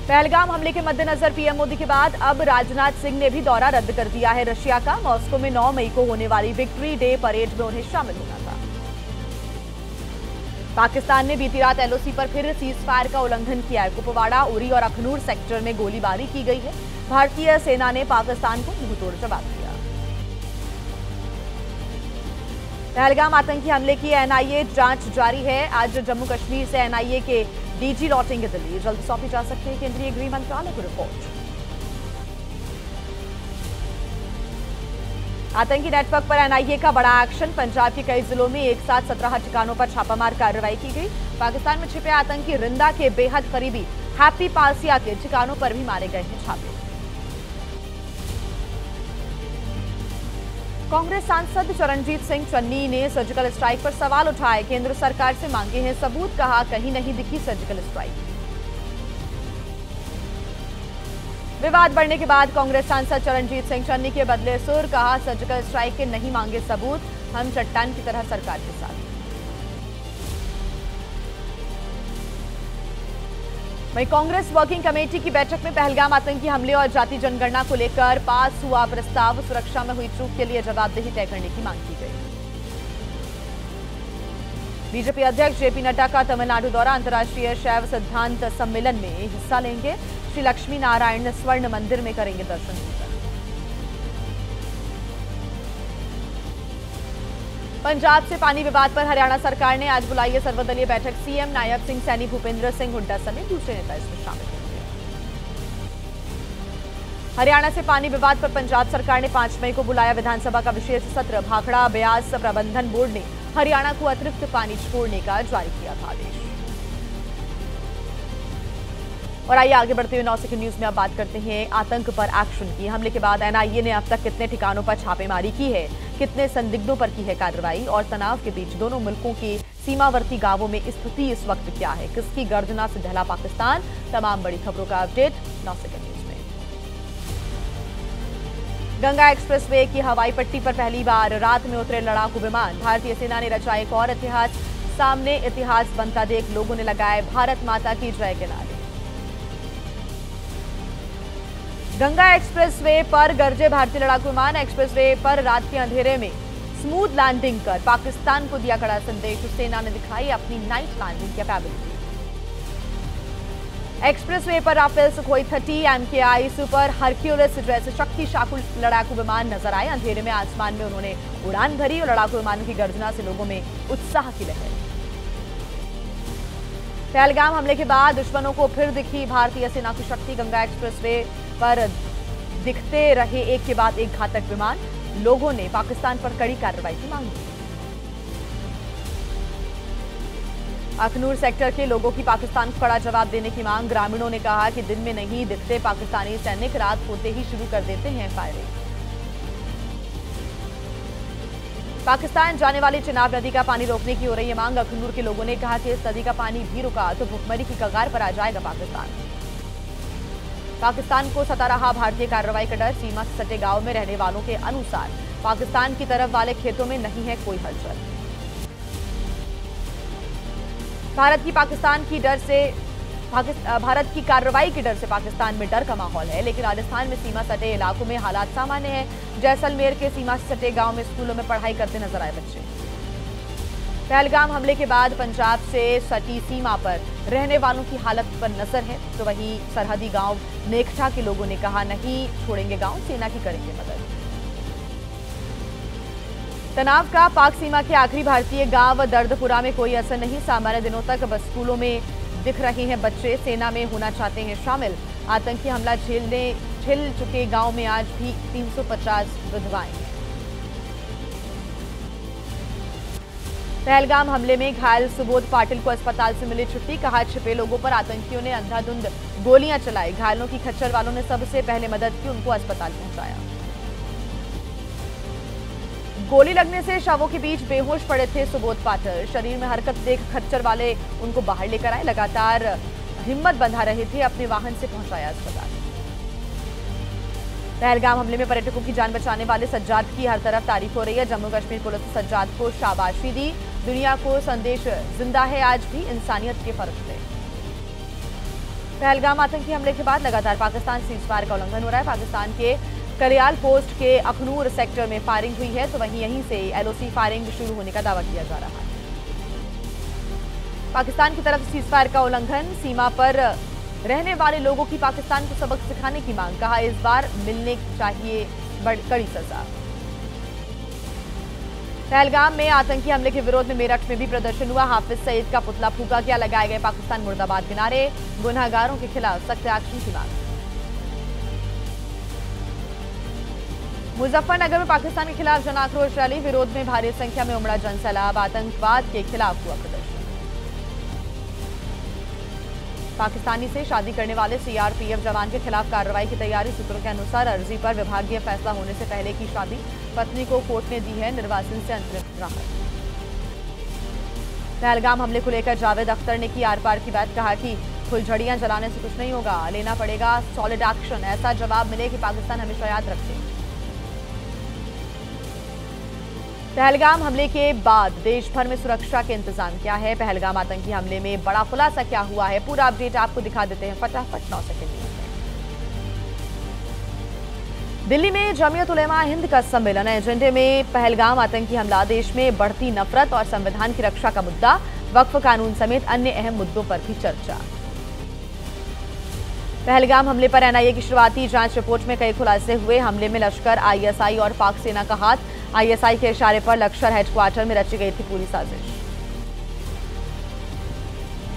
पहलगाम हमले के मद्देनजर पीएम मोदी के बाद अब राजनाथ सिंह ने भी दौरा रद्द कर दिया है रशिया का। मॉस्को में 9 मई को होने वाली विक्ट्री डे परेड में उन्हें शामिल होना था। पाकिस्तान ने बीती रात एलओसी पर फिर सीजफायर का उल्लंघन किया है। कुपवाड़ा, उरी और अखनूर सेक्टर में गोलीबारी की गई है। भारतीय सेना ने पाकिस्तान को मुंहतोड़ जवाब दिया। पहलगाम आतंकी हमले की एनआईए जांच जारी है। आज जम्मू कश्मीर से एनआईए के डीजी लौटेंगे दिल्ली। जल्द सौंपी जा सकती है केंद्रीय गृह मंत्रालय को रिपोर्ट। आतंकी नेटवर्क पर एनआईए का बड़ा एक्शन। पंजाब के कई जिलों में एक साथ 17 ठिकानों पर छापामार कार्रवाई की गई। पाकिस्तान में छिपे आतंकी रिंदा के बेहद करीबी हैप्पी पासिया के ठिकानों पर भी मारे गए हैं छापे। कांग्रेस सांसद चरणजीत सिंह चन्नी ने सर्जिकल स्ट्राइक पर सवाल उठाए। केंद्र सरकार से मांगे हैं सबूत, कहा कहीं नहीं दिखी सर्जिकल स्ट्राइक। विवाद बढ़ने के बाद कांग्रेस सांसद चरणजीत सिंह चन्नी के बदले सुर, कहा सर्जिकल स्ट्राइक के नहीं मांगे सबूत, हम चट्टान की तरह सरकार के साथ। वहीं कांग्रेस वर्किंग कमेटी की बैठक में पहलगाम आतंकी हमले और जाति जनगणना को लेकर पास हुआ प्रस्ताव। सुरक्षा में हुई चूक के लिए जवाबदेही तय करने की मांग की गई। बीजेपी अध्यक्ष जेपी नड्डा का तमिलनाडु दौरा। अंतर्राष्ट्रीय शैव सिद्धांत सम्मेलन में हिस्सा लेंगे। श्री लक्ष्मी नारायण स्वर्ण मंदिर में करेंगे दर्शन पूजन। पंजाब से पानी विवाद पर हरियाणा सरकार ने आज बुलाई है सर्वदलीय बैठक। सीएम, नायब सिंह सैनी, भूपेंद्र सिंह हुड्डा समेत दूसरे नेता इसमें शामिल होंगे। हरियाणा से पानी विवाद पर पंजाब सरकार ने 5 मई को बुलाया विधानसभा का विशेष सत्र। भाखड़ा ब्यास प्रबंधन बोर्ड ने हरियाणा को अतिरिक्त पानी छोड़ने का जारी किया था आदेश। और आइए आगे बढ़ते हुए 9 सेकंड न्यूज में अब बात करते हैं आतंक पर एक्शन की। हमले के बाद एनआईए ने अब तक कितने ठिकानों पर छापेमारी की है, कितने संदिग्धों पर की है कार्रवाई, और तनाव के बीच दोनों मुल्कों के सीमावर्ती गांवों में स्थिति इस वक्त क्या है, किसकी गर्जना से दहला पाकिस्तान। तमाम बड़ी खबरों का अपडेट 9 सेकंड न्यूज में। गंगा एक्सप्रेसवे की हवाई पट्टी पर पहली बार रात में उतरे लड़ाकू विमान। भारतीय सेना ने रचा एक और इतिहास। सामने इतिहास बनता देख लोगों ने लगाए भारत माता की जय के नारे। गंगा एक्सप्रेसवे पर गरजे भारतीय लड़ाकू विमान। एक्सप्रेसवे पर रात के अंधेरे में स्मूथ लैंडिंग कर पाकिस्तान को दिया कड़ा संदेश। सेना ने दिखाई अपनी नाइट लैंडिंग कैपेबिलिटी। एक्सप्रेसवे पर Rafale Sukhoi 30, MKI super Hercules जैसे शक्तिशाली लड़ाकू विमान नजर आए। अंधेरे में आसमान में उन्होंने उड़ान भरी और लड़ाकू विमानों की गर्जना से लोगों में उत्साह की लहर। पहलगाम हमले के बाद दुश्मनों को फिर दिखी भारतीय सेना की शक्ति। गंगा एक्सप्रेसवे पर दिखते रहे एक के बाद एक घातक विमान। लोगों ने पाकिस्तान पर कड़ी कार्रवाई की मांग की। अखनूर सेक्टर के लोगों की पाकिस्तान को कड़ा जवाब देने की मांग। ग्रामीणों ने कहा कि दिन में नहीं दिखते पाकिस्तानी सैनिक, रात होते ही शुरू कर देते हैं फायरिंग। पाकिस्तान जाने वाली चिनाब नदी का पानी रोकने की हो रही है मांग। अखनूर के लोगों ने कहा कि इस नदी का पानी भी रुका तो भुखमरी की कगार पर आ जाएगा पाकिस्तान। पाकिस्तान को सता रहा भारतीय कार्रवाई का डर। सीमा से सटे गांव में रहने वालों के अनुसार पाकिस्तान की तरफ वाले खेतों में नहीं है कोई हलचल। भारत की कार्रवाई के डर से पाकिस्तान में डर का माहौल है, लेकिन राजस्थान में सीमा सटे इलाकों में हालात सामान्य है। जैसलमेर के सीमा से सटे गांव में स्कूलों में पढ़ाई करते नजर आए बच्चे। पहलगाम हमले के बाद पंजाब से सटी सीमा पर रहने वालों की हालत पर नजर है, तो वहीं सरहदी गांव नेकठा के लोगों ने कहा नहीं छोड़ेंगे गांव, सेना की करेंगे मदद। तनाव का पाक सीमा के आखिरी भारतीय गांव दर्दपुरा में कोई असर नहीं। सामान्य दिनों तक बस स्कूलों में दिख रहे हैं बच्चे, सेना में होना चाहते हैं शामिल। आतंकी हमला झेल चुके गांव में आज भी 350 विधवाएं। पहलगाम हमले में घायल सुबोध पाटिल को अस्पताल से मिली छुट्टी। कहा छिपे लोगों पर आतंकियों ने अंधाधुंध गोलियां चलाई। घायलों की खच्चर वालों ने सबसे पहले मदद की, उनको अस्पताल पहुंचाया। गोली लगने से शवों के बीच बेहोश पड़े थे सुबोध पाटिल। शरीर में हरकत देख खच्चर वाले उनको बाहर लेकर आए। लगातार हिम्मत बंधा रहे थे, अपने वाहन से पहुंचाया अस्पताल। पहलगाम हमले में पर्यटकों की जान बचाने वाले सज्जाद की हर तरफ तारीफ हो रही है। जम्मू कश्मीर पुलिस ने सज्जाद को शाबाशी दी। दुनिया को संदेश जिंदा है आज भी इंसानियत के फर्ज पे। पहलगाम आतंकी हमले के बाद लगातार पाकिस्तान सीजफायर का उल्लंघन हो रहा है। पाकिस्तान के कलियाल पोस्ट के अखनूर सेक्टर में फायरिंग हुई है, तो वहीं यहीं से एलओसी फायरिंग शुरू होने का दावा किया जा रहा है। पाकिस्तान की तरफ सीजफायर का उल्लंघन, सीमा पर रहने वाले लोगों की पाकिस्तान को सबक सिखाने की मांग, कहा इस बार मिलने चाहिए कड़ी सजा। पहलगाम में आतंकी हमले के विरोध में मेरठ में भी प्रदर्शन हुआ। हाफिज सईद का पुतला फूका गया, लगाए गए पाकिस्तान मुर्दाबाद के नारे, गुनहगारों के खिलाफ सख्त एक्शन की मांग। मुजफ्फरनगर में पाकिस्तान के खिलाफ जन आक्रोश रैली, विरोध में भारी संख्या में उमड़ा जनसैलाब, आतंकवाद के खिलाफ हुआ प्रदर्शन। पाकिस्तानी से शादी करने वाले सीआरपीएफ जवान के खिलाफ कार्रवाई की तैयारी, सूत्रों के अनुसार अर्जी पर विभागीय फैसला होने से पहले की शादी, पत्नी को कोर्ट ने दी है निर्वासन से अंतरिम राहत। पहलगाम हमले को लेकर जावेद अख्तर ने की आर पार की बात, कहा कि फुलझड़ियां जलाने से कुछ नहीं होगा, लेना पड़ेगा सॉलिड एक्शन, ऐसा जवाब मिले कि पाकिस्तान हमेशा याद रखे। पहलगाम हमले के बाद देश भर में सुरक्षा के इंतजाम क्या है, पहलगाम आतंकी हमले में बड़ा खुलासा क्या हुआ है, पूरा अपडेट आपको दिखा देते हैं फटाफट 9 सेकंड में। दिल्ली में जमीयत उलेमा हिंद का सम्मेलन, एजेंडे में पहलगाम आतंकी हमला, देश में बढ़ती नफरत और संविधान की रक्षा का मुद्दा, वक्फ कानून समेत अन्य अहम मुद्दों पर भी चर्चा। पहलगाम हमले पर एनआईए की शुरुआती जांच रिपोर्ट में कई खुलासे हुए। हमले में लश्कर, आईएसआई और पाक सेना का हाथ, आईएसआई के इशारे पर लश्कर हेडक्वार्टर में रची गई थी पूरी साजिश।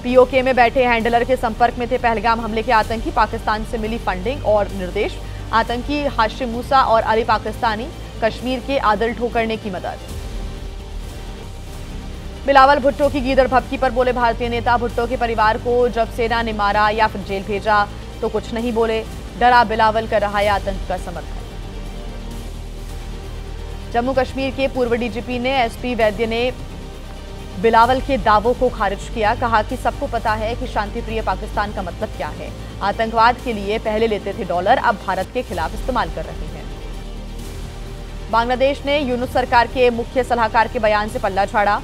पीओके में बैठे हैंडलर के संपर्क में थे पहलगाम हमले के आतंकी, पाकिस्तान से मिली फंडिंग और निर्देश, आतंकी हाशिम मूसा और अली पाकिस्तानी, कश्मीर के आदिल ठोकरने की मदद। बिलावल भुट्टो की गीदड़ भपकी पर बोले भारतीय नेता, भुट्टो के परिवार को जब सेना ने मारा या फिर जेल भेजा तो कुछ नहीं बोले, डरा बिलावल कर रहा है आतंक का समर्थन। जम्मू कश्मीर के पूर्व डीजीपी ने एसपी वैद्य ने बिलावल के दावों को खारिज किया, कहा कि सबको पता है कि शांतिप्रिय पाकिस्तान का मतलब क्या है, आतंकवाद के लिए पहले लेते थे डॉलर, अब भारत के खिलाफ इस्तेमाल कर रहे हैं। बांग्लादेश ने यूनुस सरकार के मुख्य सलाहकार के बयान से पल्ला झाड़ा,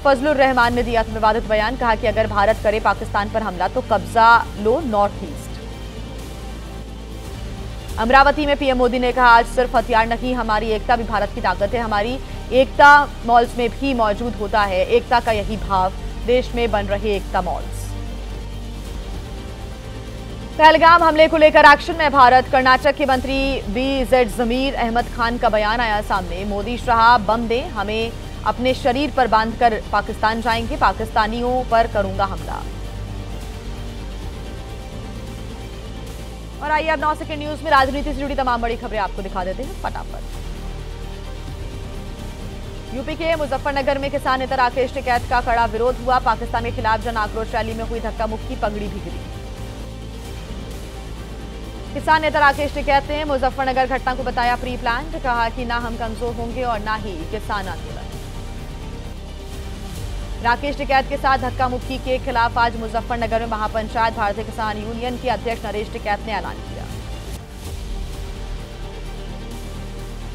फजलुर रहमान ने दिया विवादित बयान, कहा कि अगर भारत करे पाकिस्तान पर हमला तो कब्जा लो नॉर्थ ईस्ट। अमरावती में पीएम मोदी ने कहा, आज सिर्फ हथियार नहीं, हमारी एकता भी भारत की ताकत है, हमारी एकता मॉल्स में भी मौजूद होता है, एकता का यही भाव, देश में बन रहे एकता मॉल्स। पहलगाम हमले को लेकर एक्शन में भारत, कर्नाटक के मंत्री बीजेड जमीर अहमद खान का बयान आया सामने, मोदी शाह बम दे, हमें अपने शरीर पर बांधकर पाकिस्तान जाएंगे, पाकिस्तानियों पर करूंगा हमला। और आइए अब 9 सेकंड न्यूज में राजनीति से जुड़ी तमाम बड़ी खबरें आपको दिखा देते हैं फटाफट। यूपी के मुजफ्फरनगर में किसान नेता राकेश टिकैत का कड़ा विरोध हुआ, पाकिस्तान के खिलाफ जन आक्रोश रैली में हुई धक्का मुक्की, पगड़ी भी गिरी। किसान नेता राकेश टिकैत ने मुजफ्फरनगर घटना को बताया प्री प्लान्ड, कहा कि ना हम कमजोर होंगे और ना ही किसान आंदोलन। राकेश टिकैत के साथ धक्का मुक्की के खिलाफ आज मुजफ्फरनगर में महापंचायत भारतीय किसान यूनियन के अध्यक्ष नरेश टिकैत ने ऐलान किया।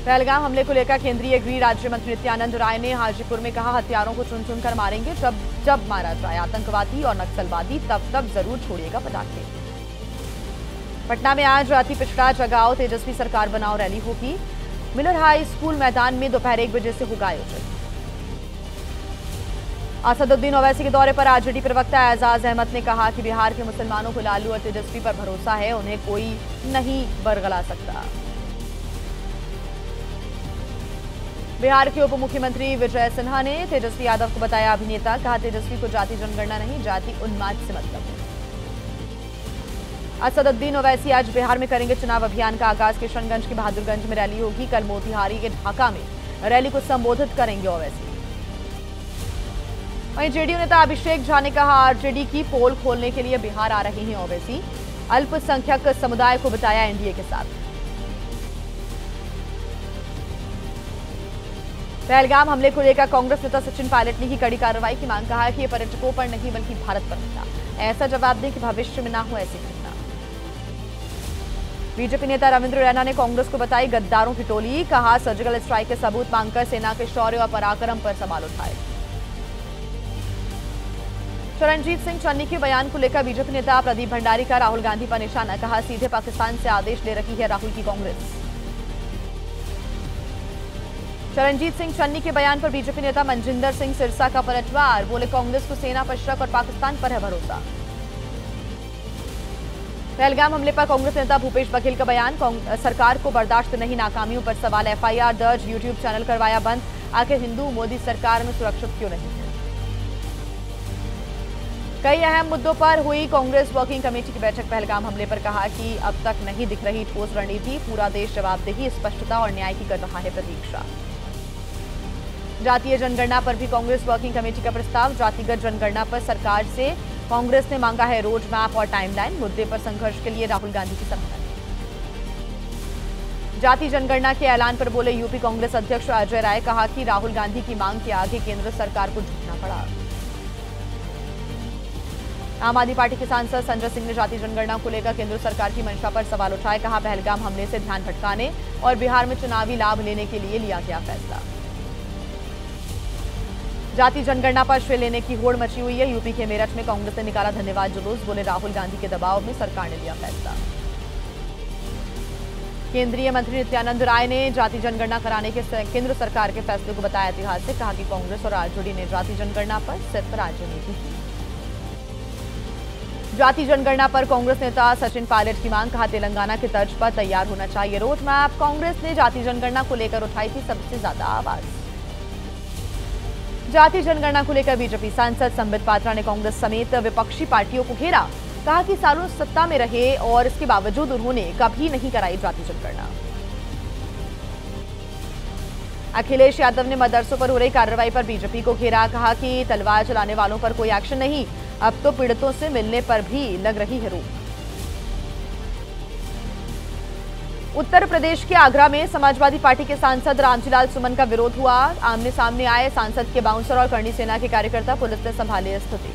पहलगाम हमले को लेकर केंद्रीय गृह राज्य मंत्री नित्यानंद राय ने हाजीपुर में कहा, हथियारों को चुन चुनकर मारेंगे, जब मारा जाए, आतंकवादी और नक्सलवादी तब जरूर छोड़िएगा पटाखे। पटना में आज अति पिछड़ा जगाओ तेजस्वी सरकार बनाओ रैली होगी, मिलर हाई स्कूल मैदान में दोपहर 1 बजे से होगा आयोजन। असदुद्दीन ओवैसी के दौरे पर आरजेडी प्रवक्ता एजाज अहमद ने कहा कि बिहार के मुसलमानों को लालू और तेजस्वी पर भरोसा है, उन्हें कोई नहीं बरगला सकता। बिहार के उप मुख्यमंत्री विजय सिन्हा ने तेजस्वी यादव को बताया अभिनेता, कहा तेजस्वी को जाति जनगणना नहीं, जाति उन्माद से मतलब है। असदुद्दीन ओवैसी आज बिहार में करेंगे चुनाव अभियान का आगाज, किशनगंज की बहादुरगंज में रैली होगी, कल मोतिहारी के ढाका में रैली को संबोधित करेंगे ओवैसी। वहीं जेडीयू नेता अभिषेक झा ने कहा, आरजेडी की पोल खोलने के लिए बिहार आ रहे हैं ओवैसी, अल्पसंख्यक समुदाय को बताया एनडीए के साथ। पहलगाम हमले को लेकर कांग्रेस नेता सचिन पायलट ने की कड़ी कार्रवाई की मांग, कहा कि ये पर्यटकों पर नहीं बल्कि भारत पर था, ऐसा जवाब दें कि भविष्य में ना हो ऐसी घटना। बीजेपी नेता रविंद्र रैना ने कांग्रेस को बताई गद्दारों की टोली, कहा सर्जिकल स्ट्राइक के सबूत मांगकर सेना के शौर्य और पराक्रम पर सवाल उठाए। चरणजीत सिंह चन्नी के बयान को लेकर बीजेपी नेता प्रदीप भंडारी का राहुल गांधी पर निशाना, कहा सीधे पाकिस्तान से आदेश ले रही है राहुल की कांग्रेस। चरणजीत सिंह चन्नी के बयान पर बीजेपी नेता मनजिंदर सिंह सिरसा का पलटवार, बोले कांग्रेस को सेना पर शक और पाकिस्तान पर है भरोसा। पहलगाम हमले पर कांग्रेस नेता भूपेश बघेल का बयान, सरकार को बर्दाश्त नहीं, नाकामियों पर सवाल, एफआईआर दर्ज, यूट्यूब चैनल करवाया बंद, आखिर हिंदू मोदी सरकार में सुरक्षित क्यों नहीं है। कई अहम मुद्दों पर हुई कांग्रेस वर्किंग कमेटी की बैठक, पहलगाम हमले पर कहा कि अब तक नहीं दिख रही ठोस रणनीति, पूरा देश जवाबदेही, स्पष्टता और न्याय की कर रहा है प्रतीक्षा। जातीय जनगणना पर भी कांग्रेस वर्किंग कमेटी का प्रस्ताव, जातिगत जनगणना पर सरकार से कांग्रेस ने मांगा है रोड मैप और टाइमलाइन, मुद्दे पर संघर्ष के लिए राहुल गांधी की सराहना। जाति जनगणना के ऐलान पर बोले यूपी कांग्रेस अध्यक्ष अजय राय, कहा कि राहुल गांधी की मांग के आगे केंद्र सरकार को झुकना पड़ा। आम आदमी पार्टी के सांसद संजय सिंह ने जाति जनगणना को लेकर केंद्र सरकार की मंशा पर सवाल उठाए, कहा पहलगाम हमले से ध्यान भटकाने और बिहार में चुनावी लाभ लेने के लिए लिया गया फैसला। जाति जनगणना पर श्रेय लेने की होड़ मची हुई है, यूपी के मेरठ में कांग्रेस ने निकाला धन्यवाद जुलूस, बोले राहुल गांधी के दबाव में सरकार ने लिया फैसला। केंद्रीय मंत्री नित्यानंद राय ने जाति जनगणना कराने के केंद्र सरकार के फैसले को बताया ऐतिहासिक, कहा कि कांग्रेस और आरजेडी ने जाति जनगणना पर सिर्फ राजनीति की। जाति जनगणना पर कांग्रेस नेता सचिन पायलट की मांग, कहा तेलंगाना की तर्ज पर तैयार होना चाहिए रोड मैप, कांग्रेस ने जाति जनगणना को लेकर उठाई थी सबसे ज्यादा आवाज। जाति जनगणना को लेकर बीजेपी सांसद संबित पात्रा ने कांग्रेस समेत विपक्षी पार्टियों को घेरा, कहा कि सालों सत्ता में रहे और इसके बावजूद उन्होंने कभी नहीं कराई जाति जनगणना। अखिलेश यादव ने मदरसों पर हो रही कार्रवाई पर बीजेपी को घेरा, कहा कि तलवार चलाने वालों पर कोई एक्शन नहीं, अब तो पीड़ितों से मिलने पर भी लग रही है रोक। उत्तर प्रदेश के आगरा में समाजवादी पार्टी के सांसद रामजीलाल सुमन का विरोध हुआ, आमने सामने आए सांसद के बाउंसर और करणी सेना के कार्यकर्ता, पुलिस ने संभाली स्थिति।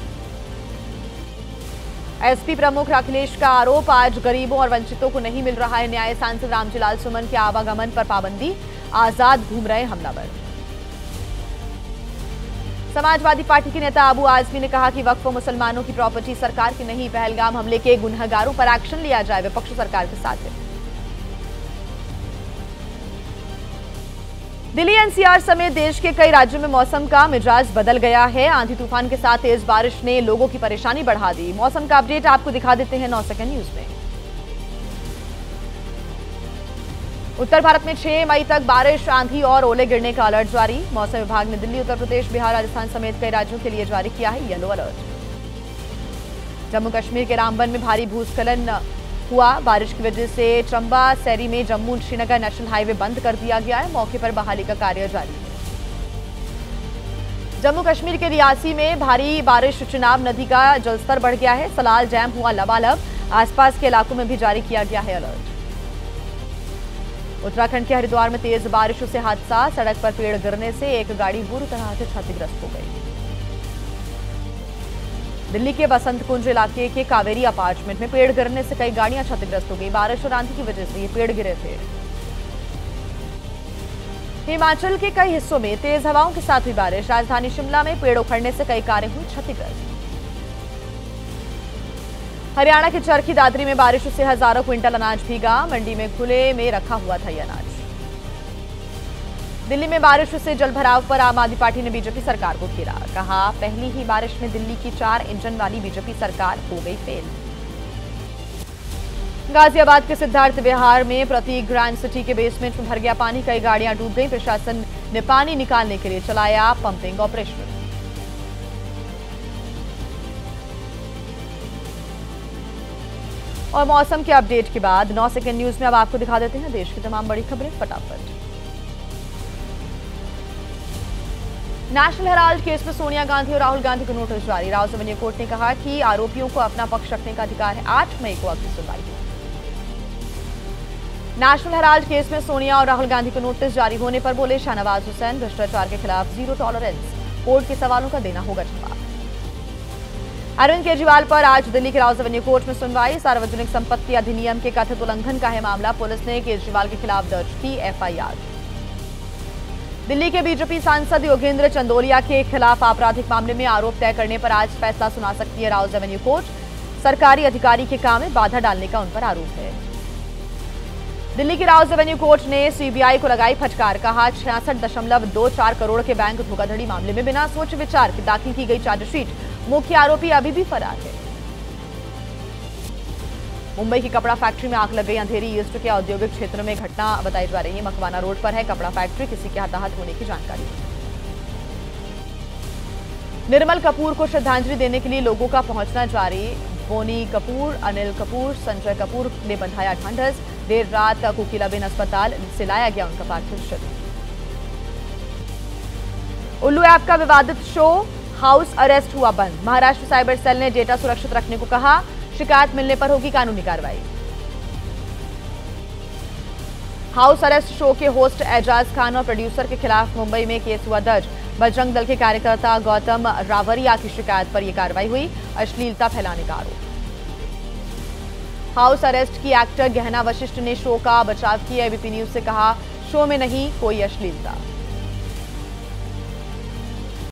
एसपी प्रमुख अखिलेश का आरोप, आज गरीबों और वंचितों को नहीं मिल रहा है न्याय, सांसद रामजीलाल सुमन के आवागमन पर पाबंदी, आजाद घूम रहे हमलावर। समाजवादी पार्टी के नेता अबू आजमी ने कहा कि वक्फ मुसलमानों की प्रॉपर्टी सरकार की नहीं, पहलगाम हमले के गुनहगारों पर एक्शन लिया जाए, विपक्ष सरकार के साथ है। दिल्ली एनसीआर समेत देश के कई राज्यों में मौसम का मिजाज बदल गया है, आंधी तूफान के साथ तेज बारिश ने लोगों की परेशानी बढ़ा दी। मौसम का अपडेट आपको दिखा देते हैं 9 सेकंड न्यूज में। उत्तर भारत में 6 मई तक बारिश, आंधी और ओले गिरने का अलर्ट जारी, मौसम विभाग ने दिल्ली, उत्तर प्रदेश, बिहार, राजस्थान समेत कई राज्यों के लिए जारी किया है येलो अलर्ट। जम्मू कश्मीर के रामबन में भारी भूस्खलन हुआ, बारिश की वजह से चंबा सैरी में जम्मू श्रीनगर नेशनल हाईवे बंद कर दिया गया है, मौके पर बहाली का कार्य जारी है। जम्मू कश्मीर के रियासी में भारी बारिश, चिनाब नदी का जलस्तर बढ़ गया है, सलाल डैम हुआ लबालब, आसपास के इलाकों में भी जारी किया गया है अलर्ट। उत्तराखंड के हरिद्वार में तेज बारिश से हादसा, सड़क पर पेड़ गिरने से एक गाड़ी बुरी तरह से क्षतिग्रस्त हो गई। दिल्ली के बसंत कुंज इलाके के कावेरी अपार्टमेंट में पेड़ गिरने से कई गाड़ियां क्षतिग्रस्त हो गई, बारिश और आंधी की वजह से ये पेड़ गिरे थे। हिमाचल के कई हिस्सों में तेज हवाओं के साथ हुई बारिश, राजधानी शिमला में पेड़ उखड़ने से कई कारें हुई क्षतिग्रस्त। हरियाणा के चरखी दादरी में बारिश से हजारों क्विंटल अनाज भीगा, मंडी में खुले में रखा हुआ था ये अनाज। दिल्ली में बारिश से जलभराव पर आम आदमी पार्टी ने बीजेपी सरकार को घेरा, कहा पहली ही बारिश में दिल्ली की 4 इंजन वाली बीजेपी सरकार हो गई फेल। गाजियाबाद के सिद्धार्थ विहार में प्रतीक ग्रैंड सिटी के बेसमेंट में भर गया पानी, कई गाड़ियां डूब गई, प्रशासन ने पानी निकालने के लिए चलाया पंपिंग ऑपरेशन। और मौसम के अपडेट के बाद 9 सेकंड न्यूज में अब आपको दिखा देते हैं देश की तमाम बड़ी खबरें फटाफट। नेशनल हेराल्ड केस में सोनिया गांधी और राहुल गांधी को नोटिस जारी, रावसावनिया कोर्ट ने कहा कि आरोपियों को अपना पक्ष रखने का अधिकार है, 8 मई को अगली सुनवाई होगी। नेशनल हेराल्ड केस में सोनिया और राहुल गांधी को नोटिस जारी होने पर बोले शाहनवाज हुसैन, भ्रष्टाचार के खिलाफ जीरो टॉलरेंस, कोर्ट के सवालों का देना होगा जवाब। अरविंद केजरीवाल पर आज दिल्ली के रावसावनिया कोर्ट में सुनवाई, सार्वजनिक संपत्ति अधिनियम के कथित उल्लंघन का है मामला, पुलिस ने केजरीवाल के खिलाफ दर्ज की एफआईआर। दिल्ली के बीजेपी सांसद योगेंद्र चंदोलिया के खिलाफ आपराधिक मामले में आरोप तय करने पर आज फैसला सुना सकती है राउज एवेन्यू कोर्ट। सरकारी अधिकारी के काम में बाधा डालने का उन पर आरोप है। दिल्ली की राउज एवेन्यू कोर्ट ने सीबीआई को लगाई फटकार। कहा 66.24 करोड़ के बैंक धोखाधड़ी मामले में बिना सोच विचार के दाखिल की गई चार्जशीट, मुख्य आरोपी अभी भी फरार है। मुंबई की कपड़ा फैक्ट्री में आग लग गई। अंधेरी ईस्ट के औद्योगिक क्षेत्र में घटना बताई जा रही है। मकवाना रोड पर है कपड़ा फैक्ट्री, किसी के हताहत होने की जानकारी। निर्मल कपूर को श्रद्धांजलि देने के लिए लोगों का पहुंचना जारी। बोनी कपूर, अनिल कपूर, संजय कपूर ने बंधाया ढांढस। देर रात कोकिलाबेन अस्पताल से लाया गया उनका पार्थिव शरीर। उल्लू ऐप का विवादित शो हाउस अरेस्ट हुआ बंद। महाराष्ट्र साइबर सेल ने डेटा सुरक्षित रखने को कहा। शिकायत मिलने पर होगी कानूनी कार्रवाई। हाउस अरेस्ट शो के होस्ट एजाज खान और प्रोड्यूसर के खिलाफ मुंबई में केस हुआ दर्ज। बजरंग दल के कार्यकर्ता गौतम रावरिया की शिकायत पर यह कार्रवाई हुई। अश्लीलता फैलाने का आरोप। हाउस अरेस्ट की एक्टर गहना वशिष्ठ ने शो का बचाव किया। एबीपी न्यूज से कहा, शो में नहीं कोई अश्लीलता।